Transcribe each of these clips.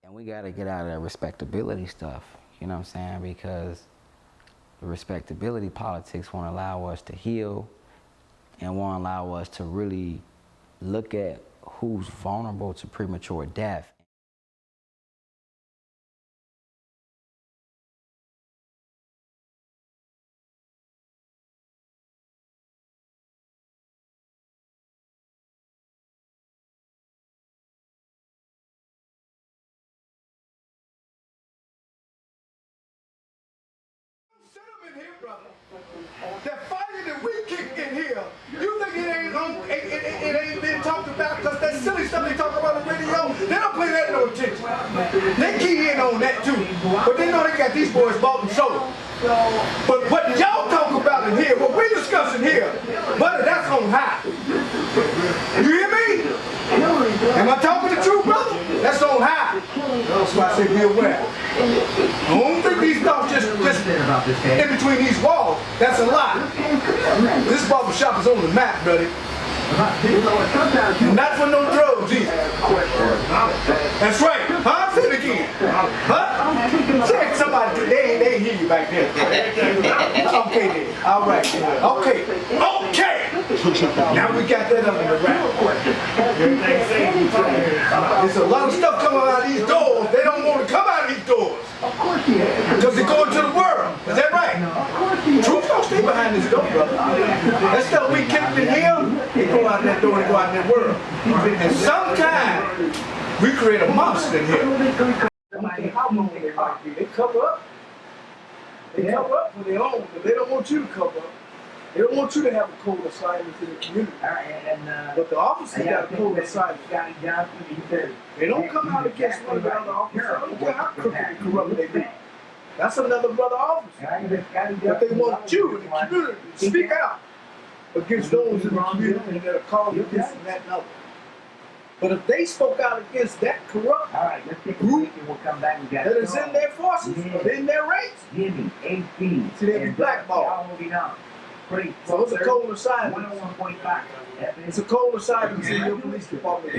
And we got to get out of that respectability stuff, you know what I'm saying? Because the respectability politics won't allow us to heal and won't allow us to really look at who's vulnerable to premature death. That fire that we kick in here, you think it ain't been talked about because that silly stuff they talk about on the radio, they don't play that no attention. They key in on that too. But they know they got these boys bought and sold. But what y'all talk about in here, what we discussing here, buddy, that's on high. You hear me? Am I talking the truth, brother? That's on high. That's why I say be aware. I don't think these thoughts just in between these walls. That's a lie. This barbershop is on the map, buddy. Not for no drugs either. That's right. Huh? Say it again. Huh? Check somebody. They hear you back there. Okay then. All right. Okay. Okay. Now we got that under the wrap. There's a lot of stuff coming out of these doors. They don't want to come out of these doors. Because they're going to the world. Is that right? Truth don't stay behind this door, brother. That stuff we kept in here, they go out that door and go out in that world. And sometimes we create a monster in here. They cover up. They cover up for their own, but they don't want you to cover up. They don't want you to have a cold assignment in the community. But the officers got a cold assignment. They don't come out against one of the other officers. I don't care how crooked and corrupt they be. That's another brother officer. But they want you in the community to speak out against those in the community that are calling you this and that and other. But if they spoke out against that corrupt group that is in their forces, or in their ranks, see, they'll be blackballed. So it's a cold assignment. It's a cold assignment in your police department.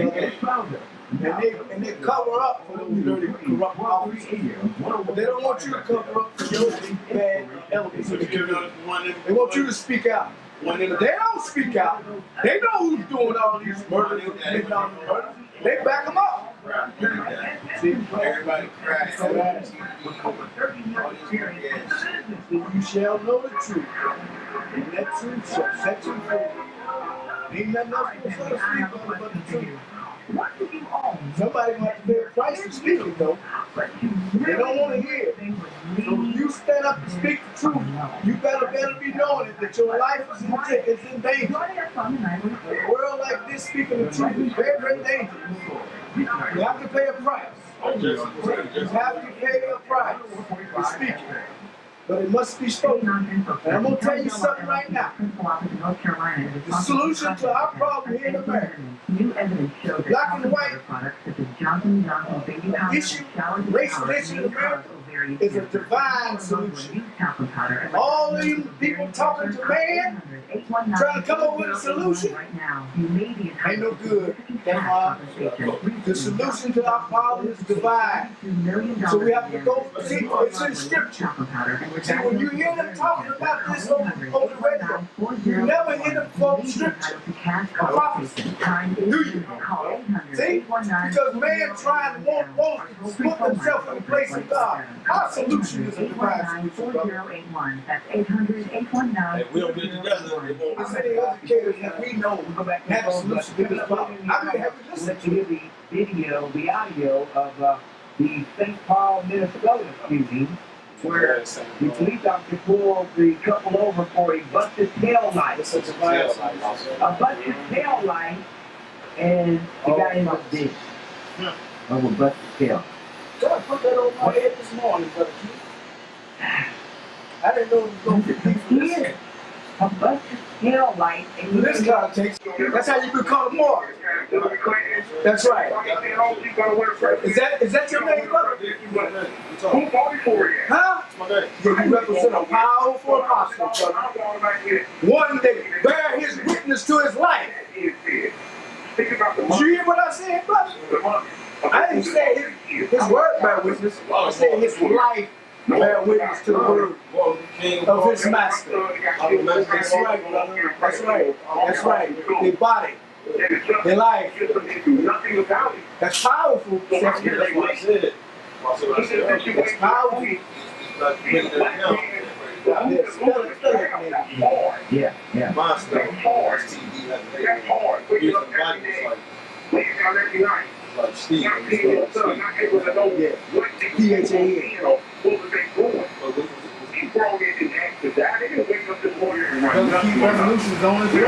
And they cover up for those dirty, corrupt officers. But they don't want you to cover up for those bad elements of the community. They want you to speak out. But they don't speak out. They know who's doing all these murders and committing all these murders. They back them up. See, everybody cries. You shall know the truth, and that truth shall set you free. Ain't nothing else you can speak on but the truth. Somebody might pay a price for speaking, though. They don't want to hear it. So if you stand up and speak the truth, you better be knowing it, that your life is in danger. In a world like this, speaking the truth is very, very dangerous. You have to pay a price. You have to pay a price for speaking. But it must be spoken. And I'm going to tell you something right now. The solution to our problem here in America, black and white, issue, racial issue in America, is a divine solution. All these people talking to man, trying to come up with a solution, ain't no good. The solution to our problem is divine. So we have to go, see, it's in scripture. See, when you hear them talking about this on the radio, you never hear them quote scripture or prophecy, do you? See? Because man trying to want to put themselves in the place of God. Our solution is a divine solution, brother. That's 800-819. We don't get together. As many educators that we know have a solution to this problem. I'm going to have to listen to the video, the audio of the St. Paul, Minnesota shooting, where the police officer pulled the couple over for a busted tail light. A busted tail light, and the guy ended up dead of a busted tail. God put that on my head this morning, brother. I didn't know it was going to be here. A busted tail light. And this guy takes. That's how you become more. That's right. Is that your name, brother? Huh? Yeah, you represent a powerful apostle, brother. One that bear his witness to his life. Did you hear what I said, brother? I didn't say his word bear witness. I said his life bear witness to the word of his master. That's right, brother. That's right. That's right. Their body, their life. That's powerful. That's what I said. That's powerful. Yeah. Monster. That's hard. Like Steve. Yeah. PHA. Keep revolutions on his way.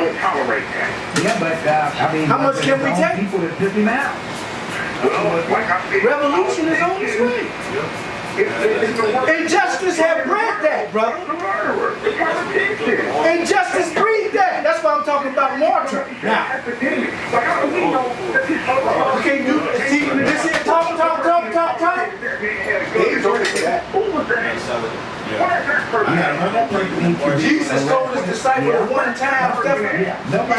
Yeah, but I mean, how much can we take? People to tip him out. Revolution is on its way. Injustice have bred that, brother. Injustice breed that. That's why I'm talking about martyr. Now, we can't do this. See, this here talk. Jesus told his disciples at one time, he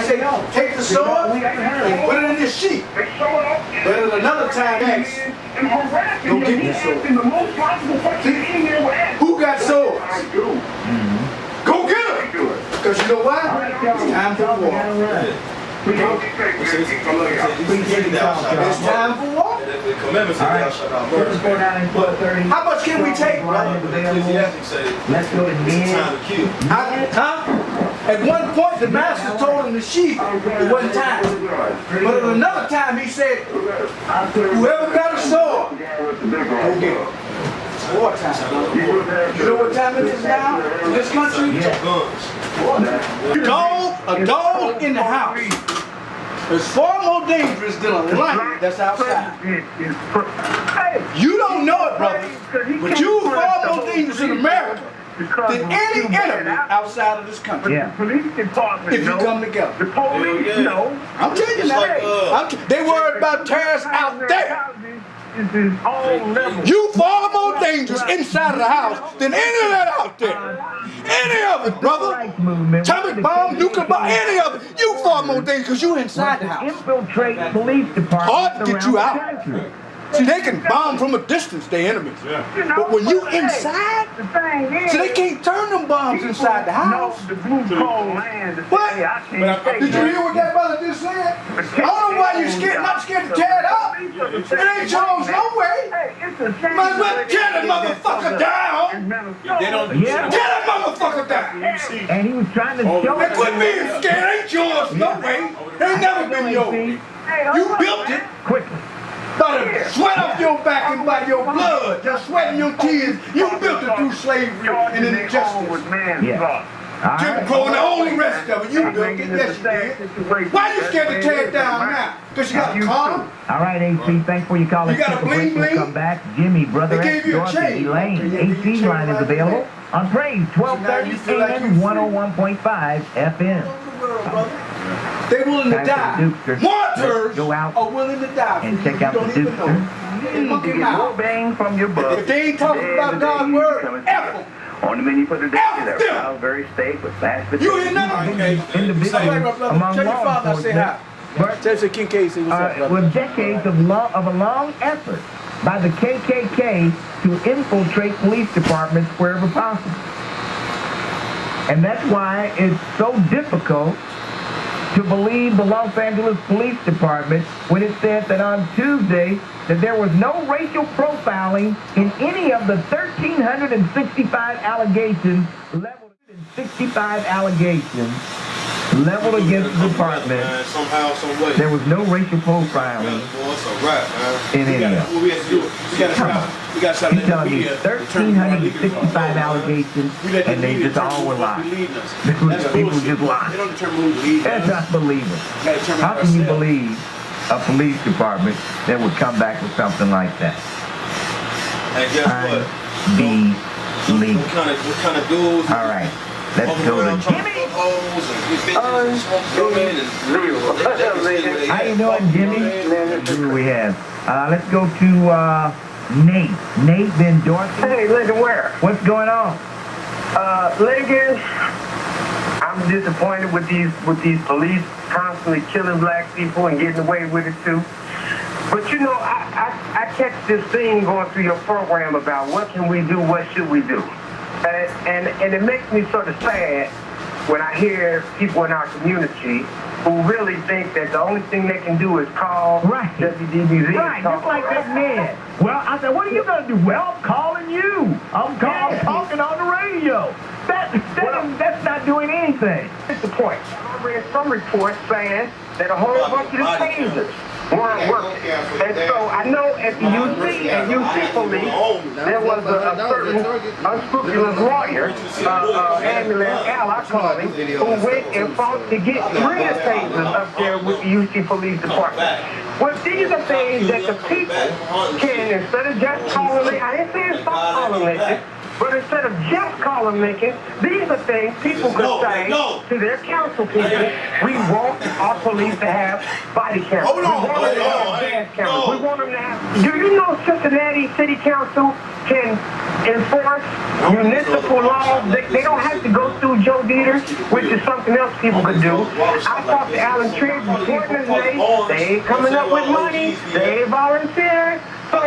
said, take the sword and put it in this sheep. But at another time, ask, go get the sword. Who got swords? Go get them. Because you know why? It's time for war. It's time for war. How much can we take, brother? Let's go to At one point, the master told him the sheep it wasn't time. But at another time, he said, whoever got a sword, go get it. War time. You know what time it is now in this country? A dog in the house is far more dangerous than a lion that's outside. You don't know it, brother, but you far more dangerous in America than any enemy outside of this country. Yeah. If you come together. The police know. I'm telling you now. They worried about terrorists out there. You far more dangerous inside of the house than any of that out there. Any of it, brother. Atomic bomb, nuclear bomb, any of it. You far more dangerous because you inside the house. Infiltrate police departments. Hard to get you out. See, they can bomb from a distance, their enemies. But when you inside, see, they can't turn them bombs inside the house. What? Did you hear what that brother just said? I don't know why you're scared, not scared to tear it up. It ain't yours no way. Might as well tear that motherfucker down. Tear that motherfucker down. And he was trying to show They quit being scared. Ain't yours no way. It ain't never been yours. You built it. quickly. By the sweat off your back and by your blood, just sweating your tears. You built it through slavery and injustice. Yeah. Jim Crow and all the rest of it, you built it. Yes, you did. Why you scared to tear it down now? Because you got a car? All right, AC, thanks for your call. You got a bling bling? Come back. Jimmy, Brother They gave X, you a Dorothy, chain. Elaine, AC line is available on Praise 1230 AM 101.5 FM. They're willing to Time die. for the Dukester. Martyrs Go out are willing to die. and for check you. out You the don't even know. Dukester. They look him out. Bang from your butt. If they ain't talking about God's word, F them. On the menu for the day, F there them. Salisbury steak with mashed You potatoes. hear nothing? Individuals All right, my brother. among Tell your law father I say hi. enforcement Tell your Kincaid say what's up, brother. with decades of a long effort by the KKK to infiltrate police departments wherever possible. And that's why it's so difficult to believe the Los Angeles Police Department when it said that on Tuesday that there was no racial profiling in any of the 1,365 allegations leveled against the department. Somehow, some way. There was no racial profiling in any of them. He's telling me 1,365 allegations, and they just all were lies. People just lie. They don't determine who believes. That's unbelievable. How can you believe a police department that would come back with something like that? And guess what? Unbelievable. What kind of dudes? All right, let's go to Jimmy. How you doing, Jimmy? Who do we have? Let's go to Nate. Nate Van Dorothy. Hey, listen, where? What's going on? Lincoln, I'm disappointed with these police constantly killing black people and getting away with it too. But you know, I catch this thing going through your program about what can we do, what should we do. And it makes me sort of sad when I hear people in our community who really think that the only thing they can do is call WDBZ. Right, just like that man. Well, I said, what are you going to do? Well, I'm calling you. I'm talking on the radio. That's not doing anything. That's the point. I read some reports saying that a whole bunch of the tasers weren't working. And so I know at the UC and UC police, there was a certain unscrupulous lawyer, ambulance Al, I call him, who went and fought to get rid of tasers up there with the UC Police Department. Well, these are things that the people can, instead of just calling it, I didn't say stop calling it, but instead of just calling Lincoln, these are things people could say to their council people. We want our police to have body cameras. We want them to have gas cameras. We want them to have... Do you know Cincinnati City Council can enforce municipal laws? They don't have to go through Joe Dieter, which is something else people could do. I talked to Alan Triggs before today. They ain't coming up with money. They ain't volunteering. So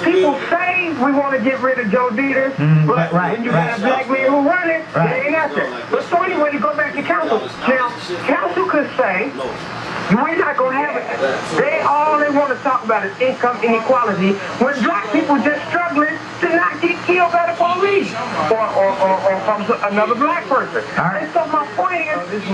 people say we want to get rid of Joe Dieter, but when you got a black man who run it, they ain't out there. But so anyway, to go back to council. Now, council could say, we're not going to have it. All they want to talk about is income inequality when black people just struggling to not get killed by the police or from another black person. And so my point is,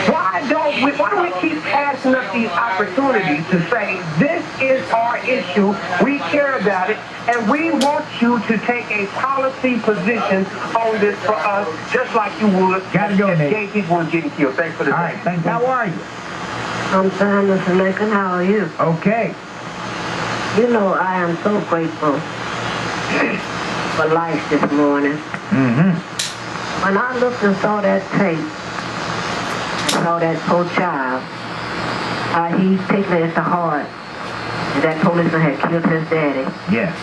why do we keep passing up these opportunities to say, this is our issue, we care about it, and we want you to take a policy position on this for us, just like you would if gay people were getting killed. Thanks for the time. Thanks. How are you? I'm fine, Mr. Lincoln. How are you? Okay. You know, I am so grateful for life this morning. When I looked and saw that tape, and saw that poor child, how he taken it to heart, and that policeman had killed his daddy. Yes.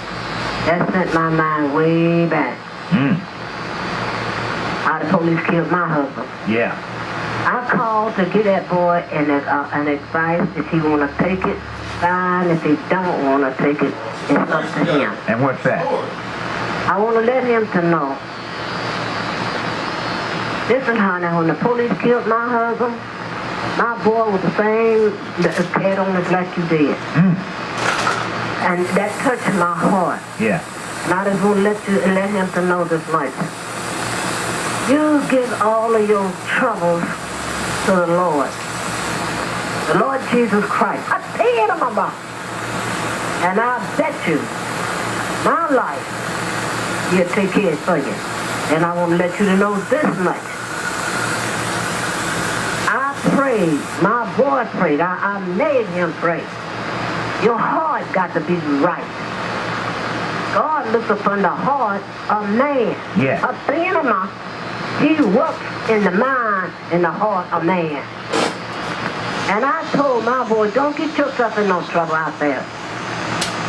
That sent my mind way back. How the police killed my husband. Yeah. I called to get that boy an advice. If he want to take it, fine. If he don't want to take it, it's up to him. And what's that? I want to let him to know. Listen, honey, when the police killed my husband, my boy was the same cat on us like you did. And that touched my heart. Yeah. And I just want to let him to know this much. You give all of your troubles to the Lord. The Lord Jesus Christ. I paid him about. And I bet you, my life, he'll take care for you. And I want to let you to know this much. I prayed, my boy prayed, I made him pray. Your heart got to be right. God looks upon the heart of man. Yeah. A thing of mine. He works in the mind and the heart of man. And I told my boy, don't get yourself in no trouble out there.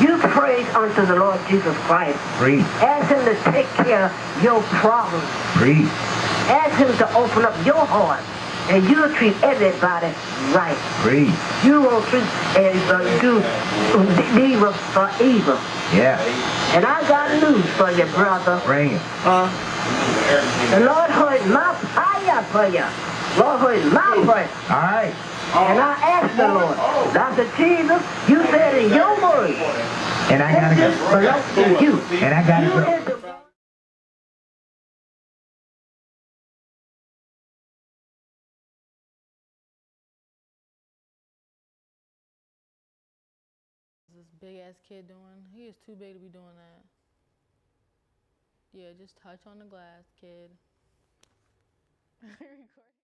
You pray unto the Lord Jesus Christ. Breathe. Ask him to take care of your problems. Breathe. Ask him to open up your heart. And you'll treat everybody right. Breathe. You won't treat do evil for evil. Yeah. And I got news for you, brother. Bring it. The Lord heard my prayer for you. Lord heard my prayer. All right. And I asked the Lord, Dr. Jesus, you said in your word, And I gotta this go. belongs to you. And I gotta You go. is the This big ass kid doing? He is too big to be doing that. Yeah, just touch on the glass, kid.